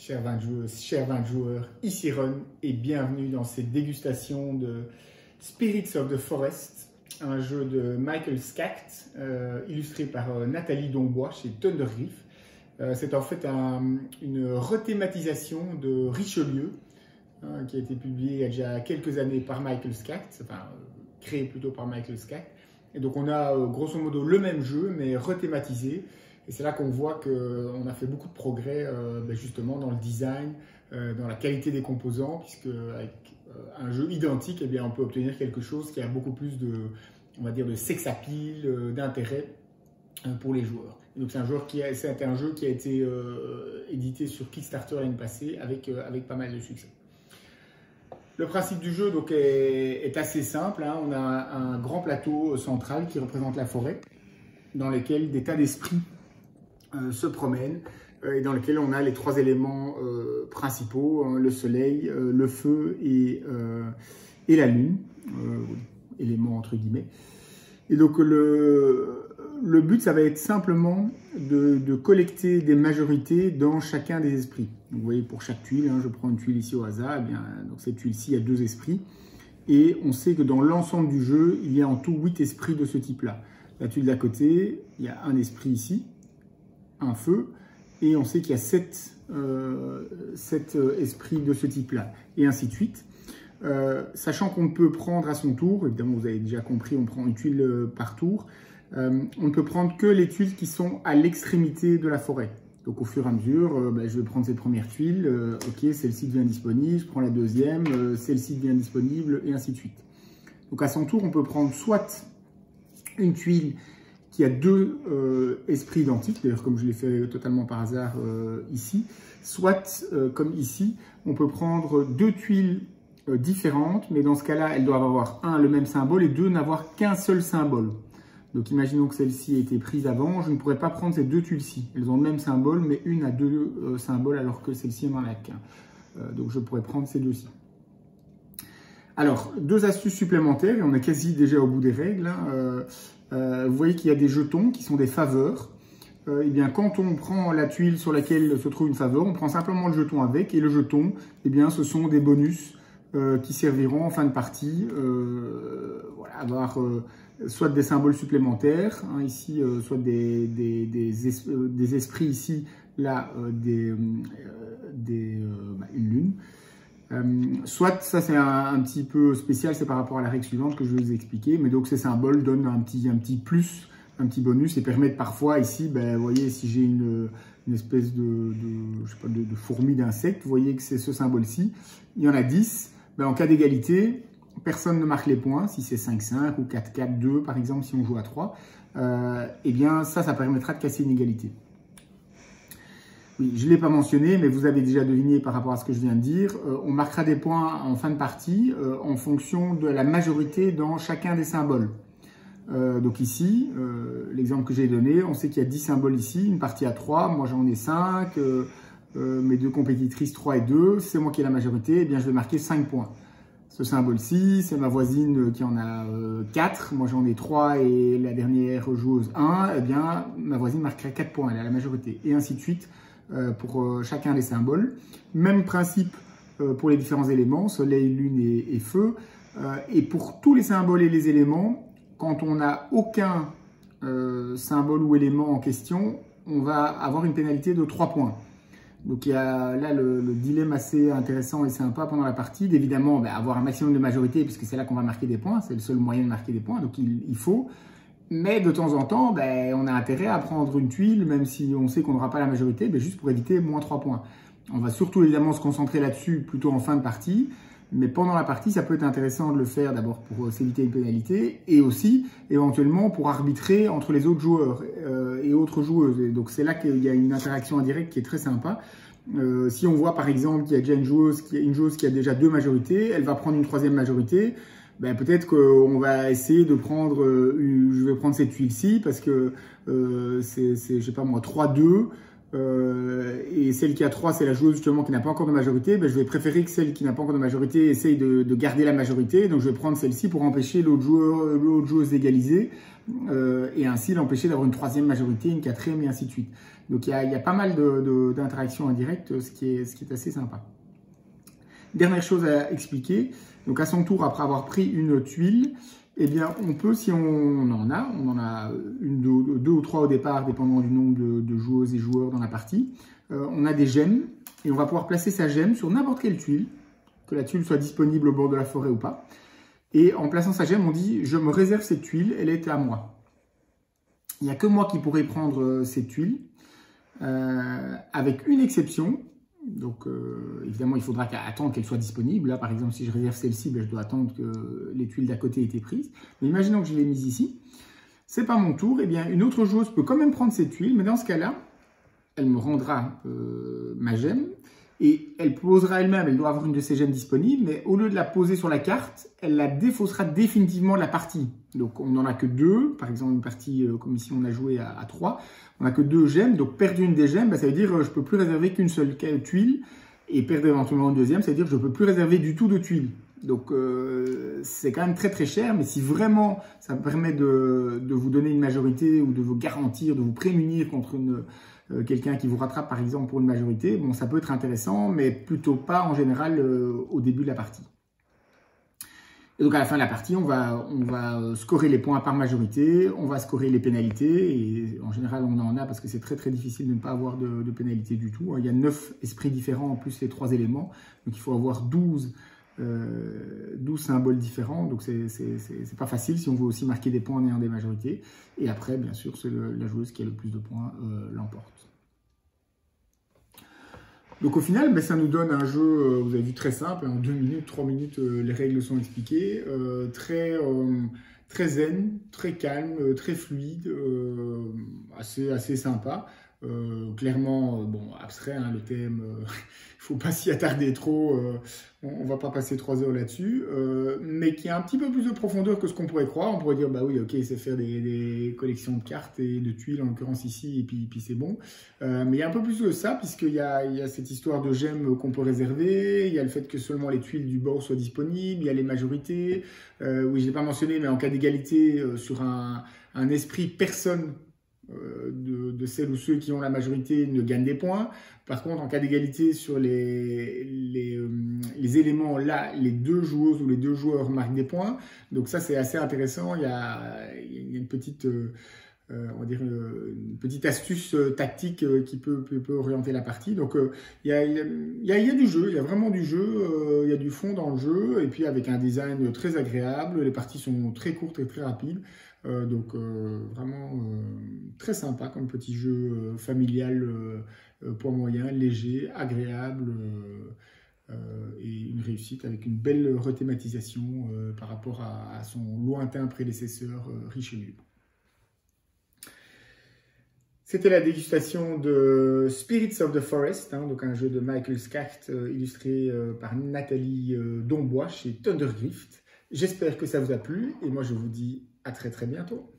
Chers 20 joueurs, ici Ron et bienvenue dans cette dégustation de Spirits of the Forest, un jeu de Michael Schacht, illustré par Nathalie Dombois chez Thundergriff. C'est en fait une rethématisation de Richelieu, qui a été publié il y a déjà quelques années par Michael Schacht, enfin créé plutôt par Michael Schacht. Et donc on a grosso modo le même jeu mais rethématisé. Et c'est là qu'on voit qu'on a fait beaucoup de progrès justement dans le design, dans la qualité des composants, puisque avec un jeu identique, eh bien, on peut obtenir quelque chose qui a beaucoup plus de, on va dire, de sex appeal, d'intérêt pour les joueurs. Et donc c'est un jeu qui a été édité sur Kickstarter l'année passée avec pas mal de succès. Le principe du jeu donc, est assez simple, hein. On a un grand plateau central qui représente la forêt, dans lequel des tas d'esprits se promènent et dans lequel on a les trois éléments principaux, hein, le soleil, le feu et la lune, éléments entre guillemets. Et donc le but, ça va être simplement de collecter des majorités dans chacun des esprits. Donc, vous voyez, pour chaque tuile, hein, je prends une tuile ici au hasard, eh bien, donc cette tuile-ci a 2 esprits. Et on sait que dans l'ensemble du jeu, il y a en tout 8 esprits de ce type-là. La tuile d'à côté, il y a un esprit ici, un feu, et on sait qu'il y a 7 esprits de ce type-là, et ainsi de suite. Sachant qu'on peut prendre à son tour, évidemment vous avez déjà compris, on prend une tuile par tour, on ne peut prendre que les tuiles qui sont à l'extrémité de la forêt. Donc au fur et à mesure, je vais prendre cette première tuile, ok, celle-ci devient disponible, je prends la deuxième, celle-ci devient disponible, et ainsi de suite. Donc à son tour, on peut prendre soit une tuile qui a 2 esprits identiques, d'ailleurs comme je l'ai fait totalement par hasard ici, soit comme ici, on peut prendre 2 tuiles différentes, mais dans ce cas-là, elles doivent avoir le même symbole et 2 n'avoir qu'un seul symbole. Donc imaginons que celle-ci a été prise avant, je ne pourrais pas prendre ces 2 tuiles-ci. Elles ont le même symbole, mais une a 2 symboles alors que celle-ci n'en a qu'un. Donc je pourrais prendre ces 2-ci. Alors, 2 astuces supplémentaires, et on est quasi déjà au bout des règles, hein. Vous voyez qu'il y a des jetons qui sont des faveurs. Eh bien, quand on prend la tuile sur laquelle se trouve une faveur, on prend simplement le jeton avec, et le jeton, eh bien, ce sont des bonus qui serviront en fin de partie, voilà, avoir soit des symboles supplémentaires, hein, ici, soit des esprits ici, là, une lune. Soit, ça c'est un petit peu spécial, c'est par rapport à la règle suivante que je vais vous expliquer, mais donc ces symboles donnent un petit plus, un petit bonus et permettent parfois ici, vous voyez, si j'ai une espèce de fourmi, d'insecte, vous voyez que c'est ce symbole-ci, il y en a 10, en cas d'égalité, personne ne marque les points, si c'est 5-5 ou 4-4-2 par exemple, si on joue à 3, eh bien ça permettra de casser une égalité. Oui, je ne l'ai pas mentionné, mais vous avez déjà deviné par rapport à ce que je viens de dire. On marquera des points en fin de partie en fonction de la majorité dans chacun des symboles. Donc ici, l'exemple que j'ai donné, on sait qu'il y a 10 symboles ici, une partie à 3, moi j'en ai 5, mes 2 compétitrices 3 et 2, c'est moi qui ai la majorité, eh bien je vais marquer 5 points. Ce symbole-ci, c'est ma voisine qui en a 4, moi j'en ai 3 et la dernière joueuse 1, eh bien ma voisine marquerait 4 points, elle a la majorité, et ainsi de suite. Pour chacun des symboles. Même principe pour les différents éléments, soleil, lune et feu. Et pour tous les symboles et les éléments, quand on n'a aucun symbole ou élément en question, on va avoir une pénalité de 3 points. Donc il y a là le dilemme assez intéressant et sympa pendant la partie, d'évidemment avoir un maximum de majorité, puisque c'est là qu'on va marquer des points, c'est le seul moyen de marquer des points, donc il faut. Mais de temps en temps, on a intérêt à prendre une tuile, même si on sait qu'on n'aura pas la majorité, juste pour éviter moins 3 points. On va surtout évidemment se concentrer là-dessus plutôt en fin de partie, mais pendant la partie, ça peut être intéressant de le faire d'abord pour s'éviter une pénalité, et aussi éventuellement pour arbitrer entre les autres joueurs et autres joueuses. Et donc c'est là qu'il y a une interaction indirecte qui est très sympa. Si on voit par exemple qu'il y a déjà une joueuse qui a déjà 2 majorités, elle va prendre une 3e majorité. Peut-être qu'on va essayer de prendre, je vais prendre cette tuile-ci parce que c'est, je sais pas moi, 3-2, et celle qui a 3, c'est la joueuse justement qui n'a pas encore de majorité, ben, je vais préférer que celle qui n'a pas encore de majorité essaye de garder la majorité. Donc je vais prendre celle-ci pour empêcher l'autre joueuse d'égaliser et ainsi l'empêcher d'avoir une 3e majorité, une 4e et ainsi de suite. Donc il y a pas mal d'interactions indirectes, ce qui est assez sympa. Dernière chose à expliquer, donc à son tour, après avoir pris une tuile, eh bien, on peut, si on en a une, deux ou trois au départ, dépendant du nombre de joueuses et joueurs dans la partie. On a des gemmes et on va pouvoir placer sa gemme sur n'importe quelle tuile, que la tuile soit disponible au bord de la forêt ou pas. Et en plaçant sa gemme, on dit « je me réserve cette tuile, elle est à moi ». Il n'y a que moi qui pourrais prendre cette tuile, avec une exception. Donc, évidemment, il faudra attendre qu'elle soit disponible. Là, par exemple, si je réserve celle-ci, ben, je dois attendre que les tuiles d'à côté aient été prises. Mais imaginons que je l'ai mise ici. C'est pas mon tour. Eh bien, une autre joueuse peut quand même prendre cette tuile. Mais dans ce cas-là, elle me rendra ma gemme. Et elle posera elle-même. Elle doit avoir une de ses gemmes disponibles. Mais au lieu de la poser sur la carte, elle la défaussera définitivement de la partie. Donc, on n'en a que 2. Par exemple, une partie comme ici, on a joué à 3. On n'a que 2 gemmes, donc perdre une des gemmes, ça veut dire que je ne peux plus réserver qu'une seule tuile, et perdre éventuellement une deuxième, ça veut dire que je ne peux plus réserver du tout de tuiles. Donc c'est quand même très très cher, mais si vraiment ça me permet de vous donner une majorité ou de vous garantir, de vous prémunir contre quelqu'un qui vous rattrape par exemple pour une majorité, bon ça peut être intéressant, mais plutôt pas en général au début de la partie. Et donc à la fin de la partie, on va scorer les points par majorité, on va scorer les pénalités, et en général on en a parce que c'est très très difficile de ne pas avoir de pénalité du tout. Il y a 9 esprits différents en plus les 3 éléments, donc il faut avoir 12 symboles différents, donc c'est pas facile si on veut aussi marquer des points en ayant des majorités. Et après, bien sûr, c'est la joueuse qui a le plus de points l'emporte. Donc au final, ça nous donne un jeu, vous avez vu, très simple, en 2 minutes, 3 minutes, les règles sont expliquées, très zen, très calme, très fluide, assez sympa. Clairement, bon, abstrait, hein, le thème, il faut pas s'y attarder trop, on va pas passer 3 heures là-dessus, mais qui a un petit peu plus de profondeur que ce qu'on pourrait croire. On pourrait dire, bah oui, ok, c'est faire des collections de cartes et de tuiles, en l'occurrence ici, et puis c'est bon. Mais il y a un peu plus de ça, puisqu'il y a cette histoire de gemmes qu'on peut réserver, il y a le fait que seulement les tuiles du bord soient disponibles, il y a les majorités, oui, je l'ai pas mentionné, mais en cas d'égalité, sur un esprit, personne de celles ou ceux qui ont la majorité ne gagnent des points. Par contre, en cas d'égalité sur les éléments, là, les 2 joueuses ou les 2 joueurs marquent des points. Donc ça, c'est assez intéressant. Il y a une petite, on va dire, une petite astuce tactique qui peut orienter la partie. Donc il y a du jeu, il y a vraiment du jeu, il y a du fond dans le jeu, et puis avec un design très agréable. Les parties sont très courtes et très rapides. Donc vraiment très sympa comme petit jeu familial, poids moyen, léger, agréable et une réussite avec une belle rethématisation par rapport à son lointain prédécesseur Richelieu. C'était la dégustation de Spirits of the Forest, hein, donc un jeu de Michael Schacht illustré par Nathalie Dombois chez Thundergrift. J'espère que ça vous a plu et moi je vous dis à très très bientôt.